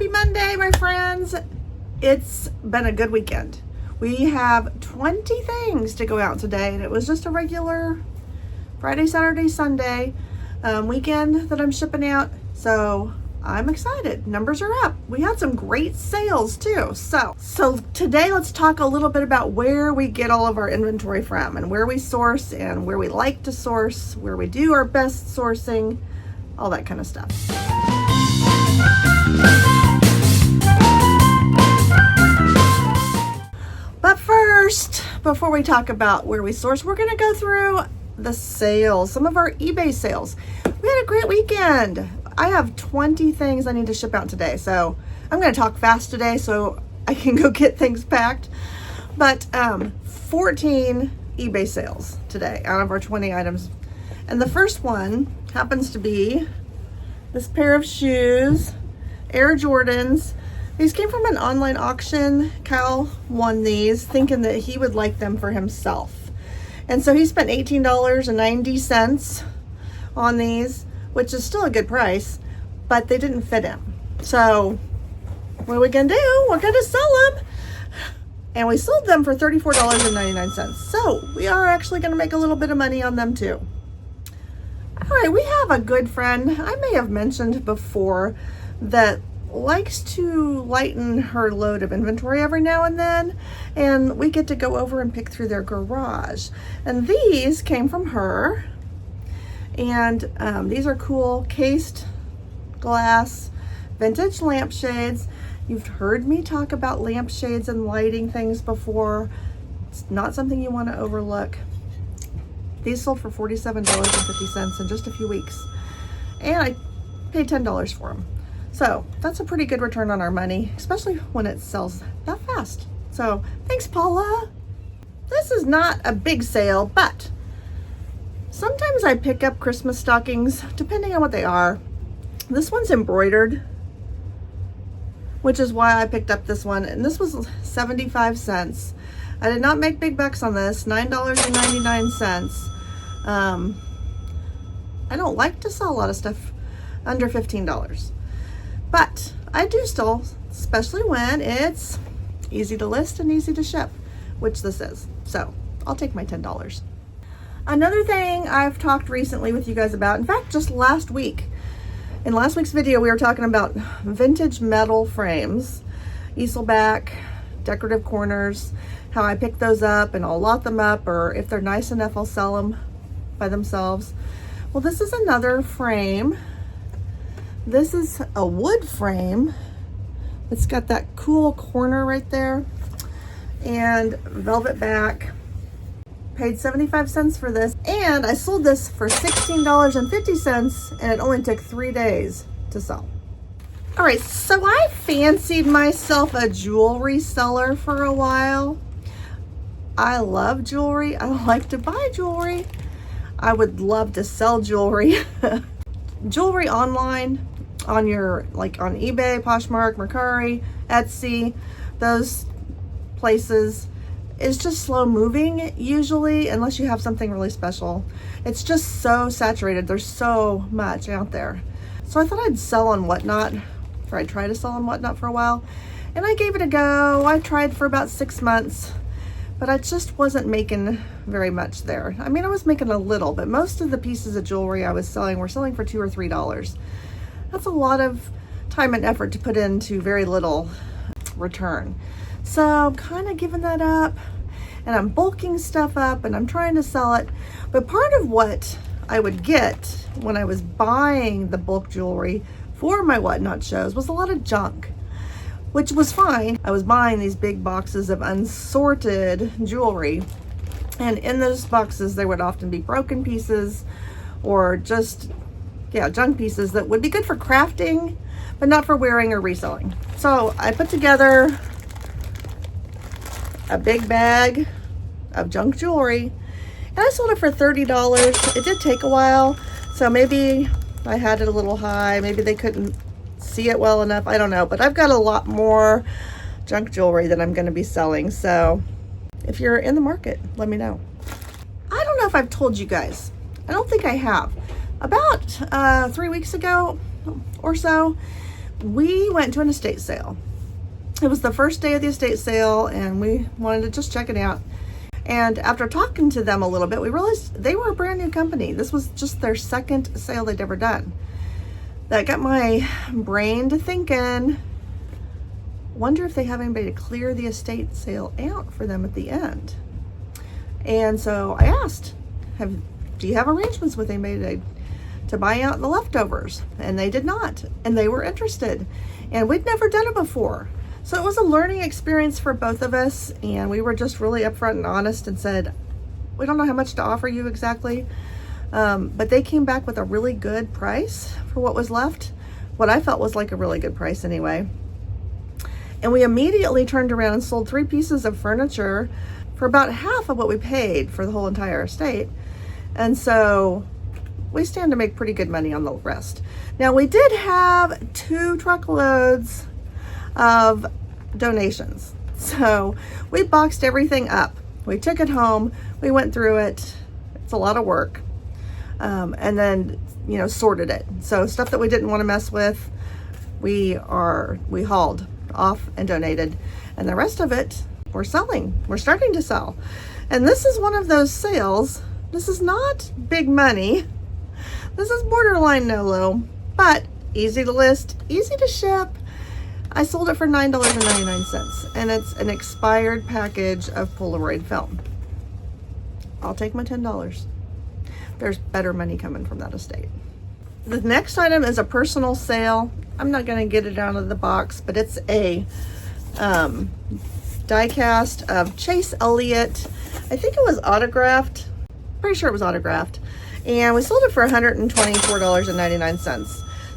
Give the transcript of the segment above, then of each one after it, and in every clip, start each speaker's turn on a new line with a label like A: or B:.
A: Happy Monday, my friends. It's been a good weekend. We have 20 things to go out today, and it was just a regular Friday, Saturday, Sunday weekend that I'm shipping out. So I'm excited. Numbers are up. We had some great sales too. So today let's talk a little bit about where we get all of our inventory from and where we source and where we like to source, where we do our best sourcing, all that kind of stuff. But first, before we talk about where we source, we're going to go through the sales, some of our eBay sales. We had a great weekend. I have 20 things I need to ship out today, so I'm going to talk fast today so I can go get things packed. But 14 eBay sales today out of our 20 items. And the first one happens to be this pair of shoes, Air Jordans. These came from an online auction. Kyle won these thinking that he would like them for himself. And so he spent $18.90 on these, which is still a good price, but they didn't fit him. So what are we gonna do? We're gonna sell them. And we sold them for $34.99. So we are actually gonna make a little bit of money on them too. All right, we have a good friend I may have mentioned before that likes to lighten her load of inventory every now and then, and we get to go over and pick through their garage. And these came from her, and these are cool cased glass vintage lampshades. You've heard me talk about lampshades and lighting things before. It's not something you want to overlook. These sold for $47.50 in just a few weeks, and I paid $10 for them. So that's a pretty good return on our money, especially when it sells that fast. So thanks, Paula. This is not a big sale, but sometimes I pick up Christmas stockings, depending on what they are. This one's embroidered, which is why I picked up this one. And this was 75 cents. I did not make big bucks on this, $9.99. I don't like to sell a lot of stuff under $15. But I do still, especially when it's easy to list and easy to ship, which this is. So I'll take my $10. Another thing I've talked recently with you guys about, in fact, just last week, in last week's video, we were talking about vintage metal frames, easel back, decorative corners, how I pick those up and I'll lot them up, or if they're nice enough, I'll sell them by themselves. Well, this is another frame. This is a wood frame. It's got that cool corner right there and velvet back. Paid 75 cents for this, and I sold this for $16.50, and it only took 3 days to sell. All right, so I fancied myself a jewelry seller for a while. I love jewelry. I like to buy jewelry. I would love to sell jewelry. Jewelry online, on your, like on eBay, Poshmark, Mercari, Etsy, those places, is just slow moving usually, unless you have something really special. It's just so saturated. There's so much out there. So I thought I'd sell on Whatnot, or I'd try to sell on Whatnot for a while. And I gave it a go. I tried for about 6 months, but I just wasn't making very much there. I mean, I was making a little, but most of the pieces of jewelry I was selling were selling for $2 or $3. That's a lot of time and effort to put into very little return. So I'm kind of giving that up, and I'm bulking stuff up, and I'm trying to sell it. But part of what I would get when I was buying the bulk jewelry for my Whatnot shows was a lot of junk, which was fine. I was buying these big boxes of unsorted jewelry, and in those boxes there would often be broken pieces or just junk pieces that would be good for crafting, but not for wearing or reselling. So I put together a big bag of junk jewelry, and I sold it for $30. It did take a while, so maybe I had it a little high. Maybe they couldn't see it well enough. I don't know, but I've got a lot more junk jewelry that I'm going to be selling. So if you're in the market, let me know. I don't know if I've told you guys. I don't think I have. About 3 weeks ago or so, we went to an estate sale. It was the first day of the estate sale, and we wanted to just check it out. And after talking to them a little bit, we realized they were a brand new company. This was just their second sale they'd ever done. That got my brain to thinking, wonder if they have anybody to clear the estate sale out for them at the end. And so I asked, do you have arrangements with anybody to buy out the leftovers? And they did not, and they were interested. And we'd never done it before. So it was a learning experience for both of us, and we were just really upfront and honest and said, we don't know how much to offer you exactly, but they came back with a really good price for what was left. What I felt was like a really good price anyway. And we immediately turned around and sold 3 pieces of furniture for about half of what we paid for the whole entire estate. And so we stand to make pretty good money on the rest. Now, we did have 2 truckloads of donations. So we boxed everything up. We took it home. We went through it. It's a lot of work. And then, sorted it. So stuff that we didn't want to mess with, we hauled off and donated. And the rest of it, we're selling. We're starting to sell. And this is one of those sales. This is not big money. This is borderline NOLO, but easy to list, easy to ship. I sold it for $9.99, and it's an expired package of Polaroid film. I'll take my $10. There's better money coming from that estate. The next item is a personal sale. I'm not going to get it out of the box, but it's a die cast of Chase Elliott. I think it was autographed. Pretty sure it was autographed. And we sold it for $124.99.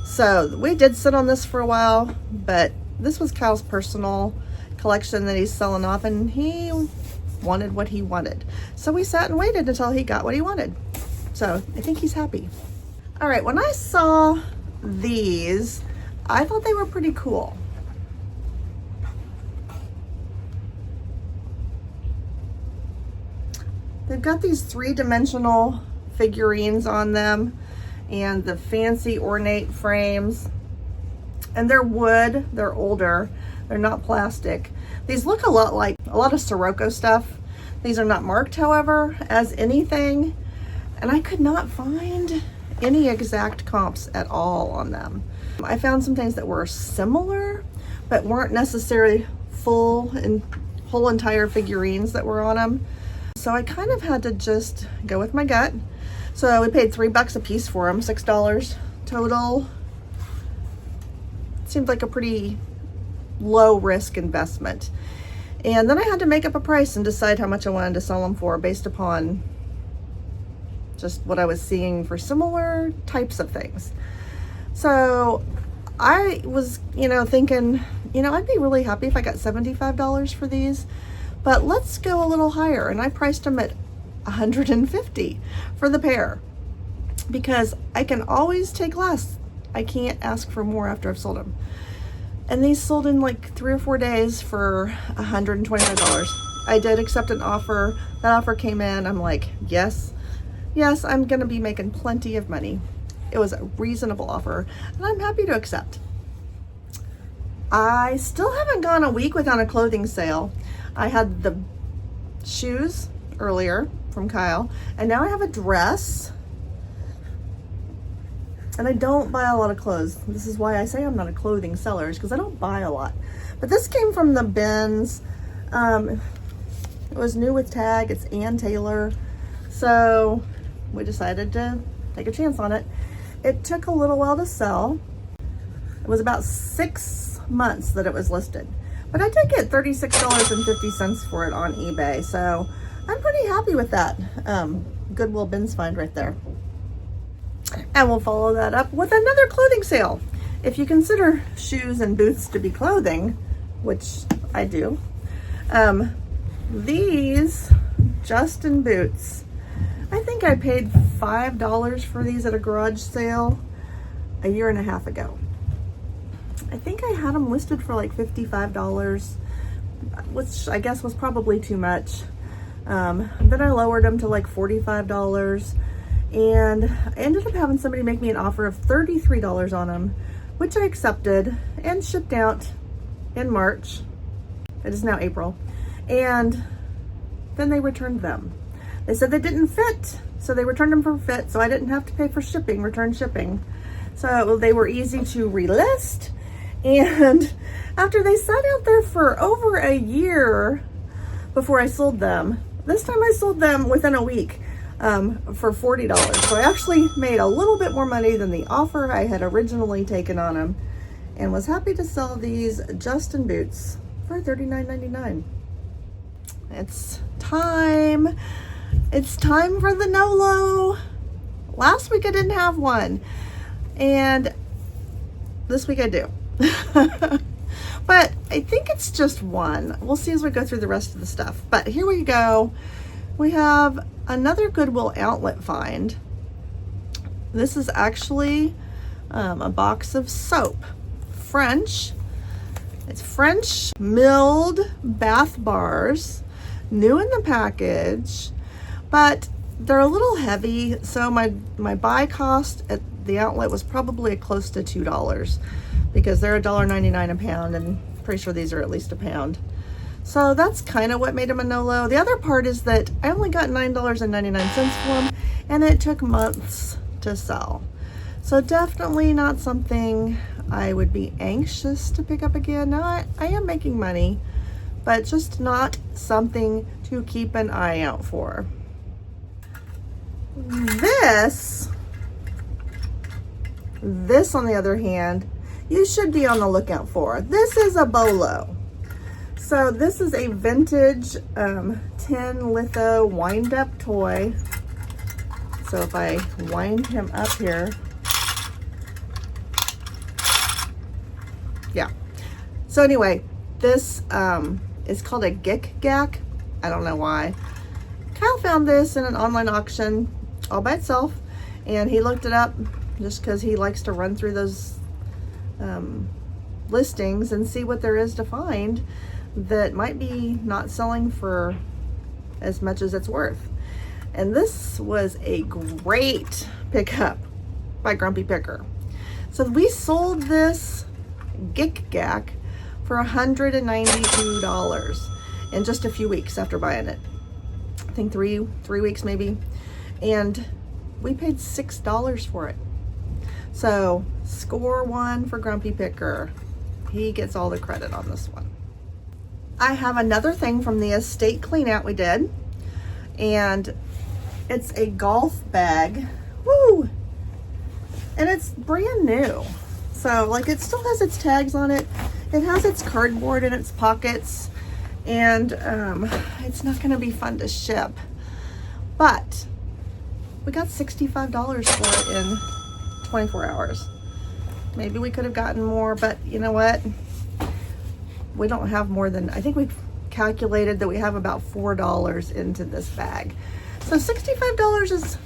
A: So we did sit on this for a while, but this was Kyle's personal collection that he's selling off, and he wanted what he wanted. So we sat and waited until he got what he wanted. So I think he's happy. All right, when I saw these, I thought they were pretty cool. They've got these 3-dimensional figurines on them and the fancy ornate frames. And they're wood, they're older, they're not plastic. These look a lot like a lot of Sirocco stuff. These are not marked, however, as anything. And I could not find any exact comps at all on them. I found some things that were similar, but weren't necessarily full and whole entire figurines that were on them. So I kind of had to just go with my gut. So we paid $3 a piece for them, $6 total. Seemed like a pretty low risk investment. And then I had to make up a price and decide how much I wanted to sell them for based upon just what I was seeing for similar types of things. So I was, thinking, I'd be really happy if I got $75 for these, but let's go a little higher. And I priced them at $150 for the pair because I can always take less. I can't ask for more after I've sold them. And these sold in like 3 or 4 days for $125. I did accept an offer. That offer came in. I'm like, yes, I'm going to be making plenty of money. It was a reasonable offer, and I'm happy to accept. I still haven't gone a week without a clothing sale. I had the shoes earlier from Kyle, and now I have a dress. And I don't buy a lot of clothes. This is why I say I'm not a clothing seller, because I don't buy a lot. But this came from the bins. It was new with tag. It's Ann Taylor. So we decided to take a chance on it. It took a little while to sell. It was about 6 months that it was listed. But I did get $36.50 for it on eBay. So I'm pretty happy with that. Goodwill bins find right there. And we'll follow that up with another clothing sale. If you consider shoes and boots to be clothing, which I do, these Justin boots, I think I paid $5 for these at a garage sale a year and a half ago. I think I had them listed for like $55, which I guess was probably too much. Then I lowered them to like $45. And I ended up having somebody make me an offer of $33 on them, which I accepted. and shipped out in March. It is now April. And then they returned them. They said they didn't fit, so they returned them for fit, so I didn't have to pay for shipping, return shipping. So they were easy to relist. And after they sat out there for over a year before I sold them, this time I sold them within a week for $40. So I actually made a little bit more money than the offer I had originally taken on them, and was happy to sell these Justin boots for $39.99. It's time. It's time for the NOLO. Last week I didn't have one, and this week I do. But I think it's just one. We'll see as we go through the rest of the stuff. But here we go. We have another Goodwill outlet find. This is actually a box of soap. French. It's French milled bath bars. New in the package. But they're a little heavy. So my buy cost at the outlet was probably close to $2. Because they're $1.99 a pound, and pretty sure these are at least a pound. So that's kind of what made them a NOLO. The other part is that I only got $9.99 for them, and it took months to sell. So definitely not something I would be anxious to pick up again. Now I am making money, but just not something to keep an eye out for. This on the other hand, you should be on the lookout for. This is a bolo. So this is a vintage tin litho wind up toy. So if I wind him up here, yeah. So anyway, this is called a Gik-Gak. I don't know why. Kyle found this in an online auction all by itself, and he looked it up just because he likes to run through those listings and see what there is to find that might be not selling for as much as it's worth. And this was a great pickup by GrumpyPicker. So we sold this Gik-Gak for $192 in just a few weeks after buying it. I think three weeks maybe. And we paid $6 for it. So score one for GrumpyPicker. He gets all the credit on this one. I have another thing from the estate clean out we did, and it's a golf bag. Woo! And it's brand new. So like it still has its tags on it. It has its cardboard in its pockets, and it's not gonna be fun to ship. But we got $65 for it in 24 hours. Maybe we could have gotten more, but you know what? We don't have more than, I think we've calculated that we have about $4 into this bag. So $65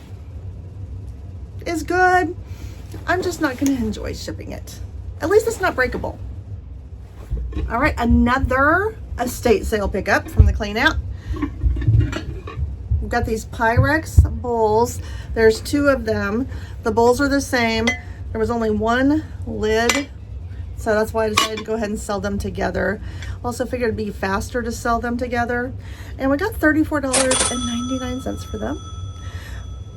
A: is good. I'm just not gonna enjoy shipping it. At least it's not breakable. All right, another estate sale pickup from the clean out. We've got these Pyrex bowls. There's two of them. The bowls are the same. There was only one lid, so that's why I decided to go ahead and sell them together. Also figured it'd be faster to sell them together. And we got $34.99 for them,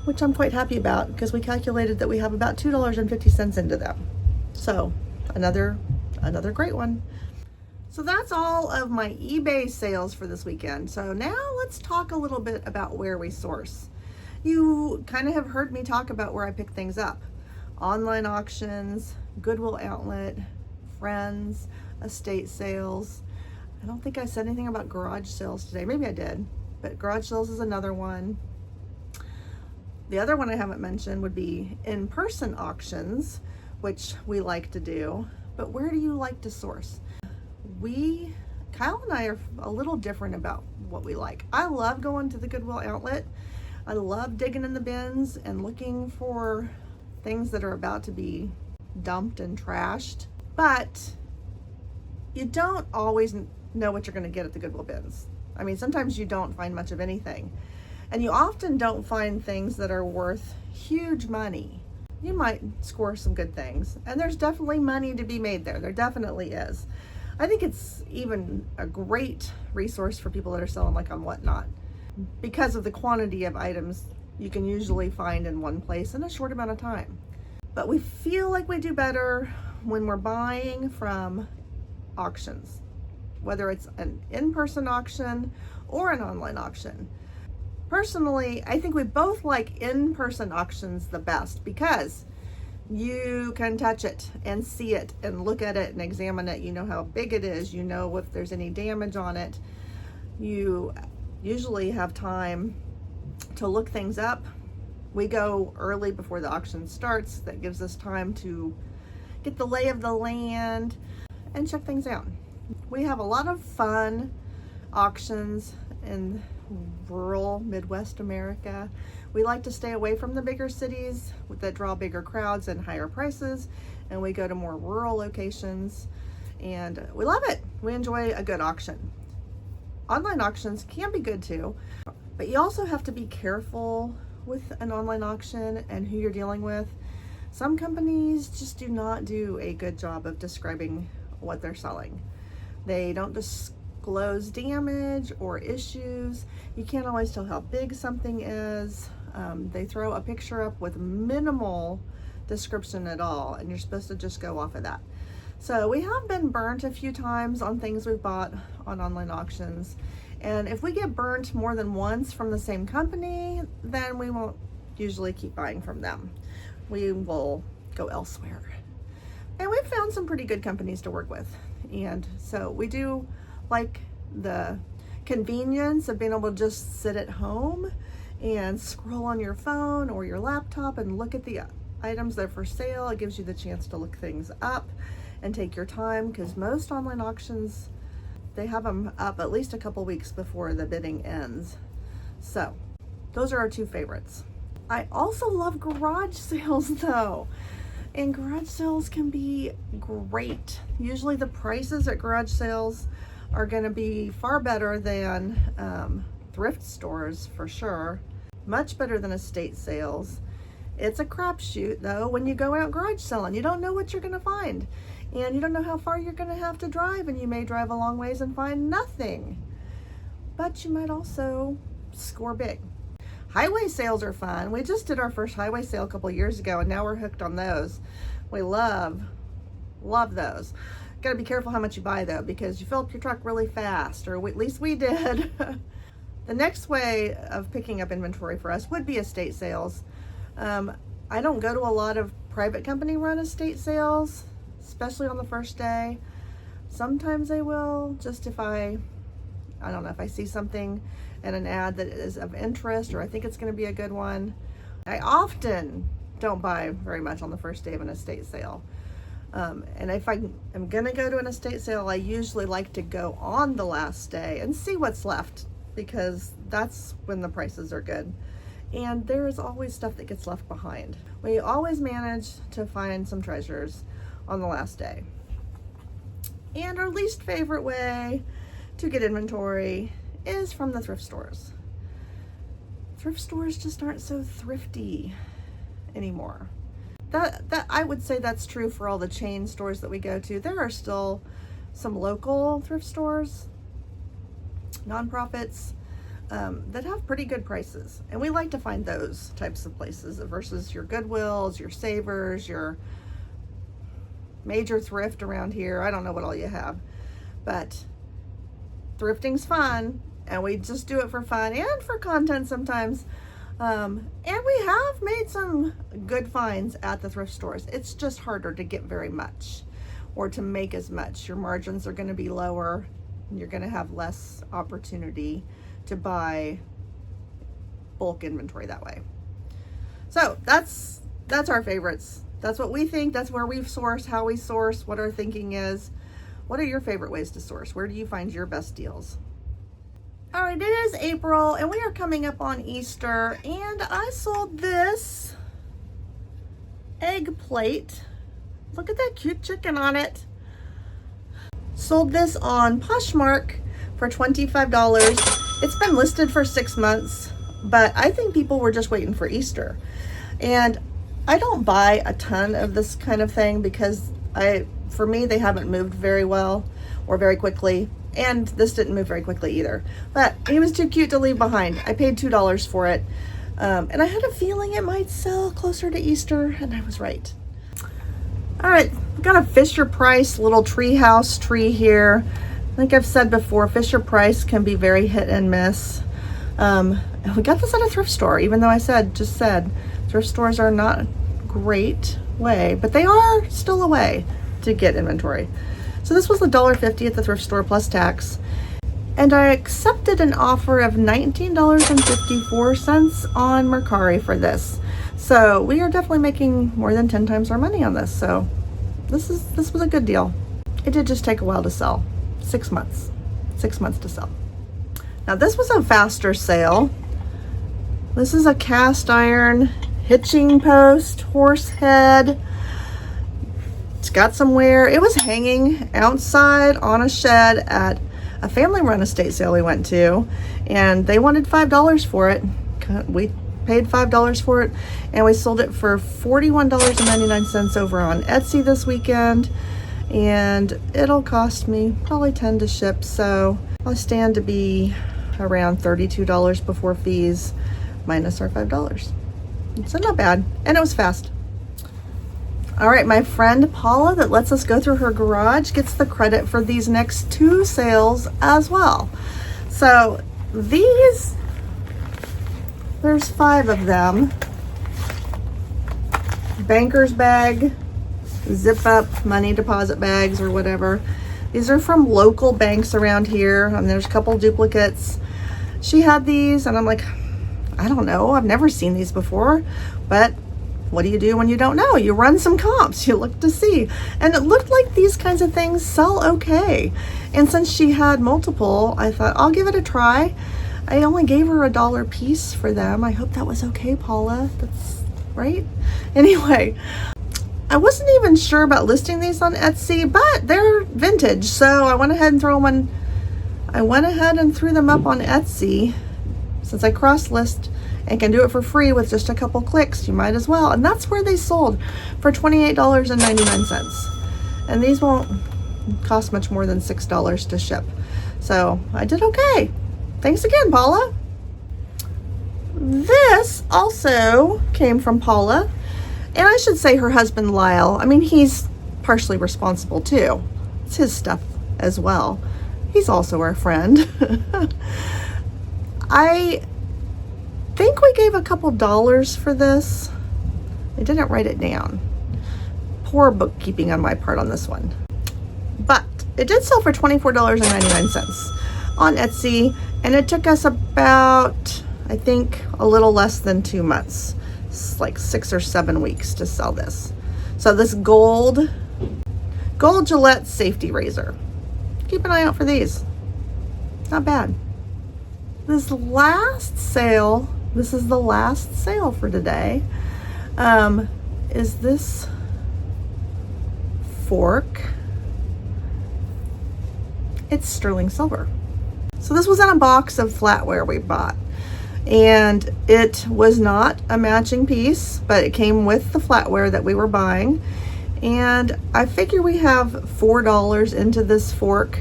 A: which I'm quite happy about because we calculated that we have about $2.50 into them. So another great one. So that's all of my eBay sales for this weekend. So now let's talk a little bit about where we source. You kind of have heard me talk about where I pick things up. Online auctions, Goodwill outlet, friends, estate sales. I don't think I said anything about garage sales today. Maybe I did, but garage sales is another one. The other one I haven't mentioned would be in-person auctions, which we like to do. But where do you like to source? Kyle and I are a little different about what we like. I love going to the Goodwill outlet. I love digging in the bins and looking for things that are about to be dumped and trashed. But you don't always know what you're going to get at the Goodwill bins. I mean, sometimes you don't find much of anything. And you often don't find things that are worth huge money. you might score some good things. And there's definitely money to be made there. There definitely is. I think it's even a great resource for people that are selling like on Whatnot, because of the quantity of items you can usually find in one place in a short amount of time. But we feel like we do better when we're buying from auctions, whether it's an in-person auction or an online auction. Personally, I think we both like in-person auctions the best because you can touch it and see it and look at it and examine it. You know how big it is. You know if there's any damage on it. You usually have time to look things up. We go early before the auction starts. That gives us time to get the lay of the land and check things out. We have a lot of fun auctions in rural Midwest America. We like to stay away from the bigger cities that draw bigger crowds and higher prices, and we go to more rural locations, and we love it. We enjoy a good auction. Online auctions can be good too, but you also have to be careful with an online auction and who you're dealing with. Some companies just do not do a good job of describing what they're selling. They don't disclose damage or issues. You can't always tell how big something is. They throw a picture up with minimal description at all, and you're supposed to just go off of that. So we have been burnt a few times on things we've bought on online auctions. And if we get burnt more than once from the same company, then we won't usually keep buying from them. We will go elsewhere. And we've found some pretty good companies to work with. And so we do like the convenience of being able to just sit at home and scroll on your phone or your laptop and look at the items that are for sale. It gives you the chance to look things up and take your time, because most online auctions, they have them up at least a couple weeks before the bidding ends. So those are our two favorites. I also love garage sales though. And garage sales can be great. Usually the prices at garage sales are going to be far better than thrift stores for sure. Much better than estate sales. It's a crapshoot though when you go out garage selling. You don't know what you're going to find. And you don't know how far you're going to have to drive, and you may drive a long ways and find nothing. But you might also score big. Highway sales are fun. We just did our first highway sale a couple years ago, and now we're hooked on those. We love those. Got to be careful how much you buy though, because you fill up your truck really fast, or at least we did. The next way of picking up inventory for us would be estate sales. I don't go to a lot of private company run estate sales, especially on the first day. Sometimes I will, just if I don't know, if I see something in an ad that is of interest or I think it's going to be a good one. I often don't buy very much on the first day of an estate sale. And if I am going to go to an estate sale, I usually like to go on the last day and see what's left, because that's when the prices are good. And there is always stuff that gets left behind. We always manage to find some treasures on the last day. And our least favorite way to get inventory is from the thrift stores. Thrift stores just aren't so thrifty anymore. That I would say that's true for all the chain stores that we go to. There are still some local thrift stores, nonprofits, that have pretty good prices. And we like to find those types of places versus your Goodwills, your Savers, your major thrift around here. I don't know what all you have, but thrifting's fun, and we just do it for fun and for content sometimes. And we have made some good finds at the thrift stores. It's just harder to get very much or to make as much. Your margins are going to be lower, and you're going to have less opportunity to buy bulk inventory that way. So that's our favorites. That's what we think. That's where we source, how we source, what our thinking is. What are your favorite ways to source? Where do you find your best deals? All right, it is April and we are coming up on Easter, and I sold this egg plate. Look at that cute chicken on it. Sold this on Poshmark for $25. It's been listed for 6 months, but I think people were just waiting for Easter. And I don't buy a ton of this kind of thing because for me, they haven't moved very well or very quickly. And this didn't move very quickly either. But he was too cute to leave behind. I paid $2 for it. And I had a feeling it might sell closer to Easter, and I was right. All right, we've got a Fisher-Price little treehouse tree here. I think I've said before, Fisher-Price can be very hit and miss. We got this at a thrift store, even though I just said thrift stores are not a great way, but they are still a way to get inventory. So this was $1.50 at the thrift store plus tax. And I accepted an offer of $19.54 on Mercari for this. So we are definitely making more than 10 times our money on this. So this was a good deal. It did just take a while to sell. 6 months. 6 months to sell. Now this was a faster sale. This is a cast iron hitching post, horse head. It's got some wear. It was hanging outside on a shed at a family-run estate sale we went to, and they wanted $5 for it. We paid $5 for it, and we sold it for $41.99 over on Etsy this weekend, and it'll cost me probably $10 to ship, so I'll stand to be around $32 before fees minus our $5. So not bad, and it was fast. All right, my friend Paula that lets us go through her garage gets the credit for these next 2 sales as well. So these, there's 5 of them. Banker's bag, zip up money deposit bags or whatever. These are from local banks around here, and there's a couple duplicates. She had these, and I'm like, I don't know, I've never seen these before, but what do you do when you don't know? You run some comps, you look to see. And it looked like these kinds of things sell okay. And since she had multiple, I thought I'll give it a try. I only gave her $1 a piece for them. I hope that was okay, Paula. That's right. Anyway, I wasn't even sure about listing these on Etsy, but they're vintage. So I went ahead and threw them up on Etsy. Since I cross-list and can do it for free with just a couple clicks, you might as well. And that's where they sold for $28.99. And these won't cost much more than $6 to ship. So I did okay. Thanks again, Paula. This also came from Paula. And I should say her husband, Lyle. I mean, he's partially responsible too. It's his stuff as well. He's also our friend. I think we gave a couple dollars for this. I didn't write it down. Poor bookkeeping on my part on this one. But it did sell for $24.99 on Etsy, and it took us about, I think, a little less than 2 months. It's like 6 or 7 weeks to sell this. So this gold Gillette safety razor. Keep an eye out for these. Not bad. This is the last sale for today, is this fork. It's sterling silver. So this was in a box of flatware we bought, and it was not a matching piece, but it came with the flatware that we were buying. And I figure we have $4 into this fork.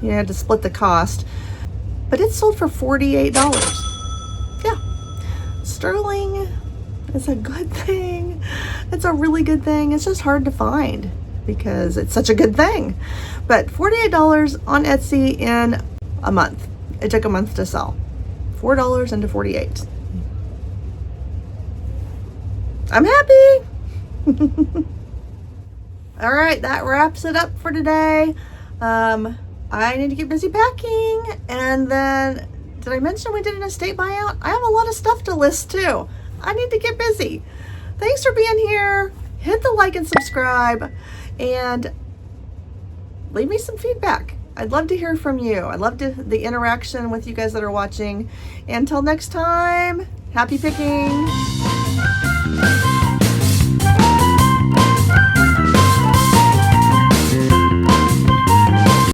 A: You had to split the cost. But it sold for $48. Yeah. Sterling is a good thing. It's a really good thing. It's just hard to find because it's such a good thing. But $48 on Etsy in a month. It took a month to sell. $4 into 48. I'm happy. All right, that wraps it up for today. I need to get busy packing. And then, did I mention we did an estate buyout? I have a lot of stuff to list too. I need to get busy. Thanks for being here. Hit the like and subscribe, and leave me some feedback. I'd love to hear from you. I love the interaction with you guys that are watching. Until next time, happy picking.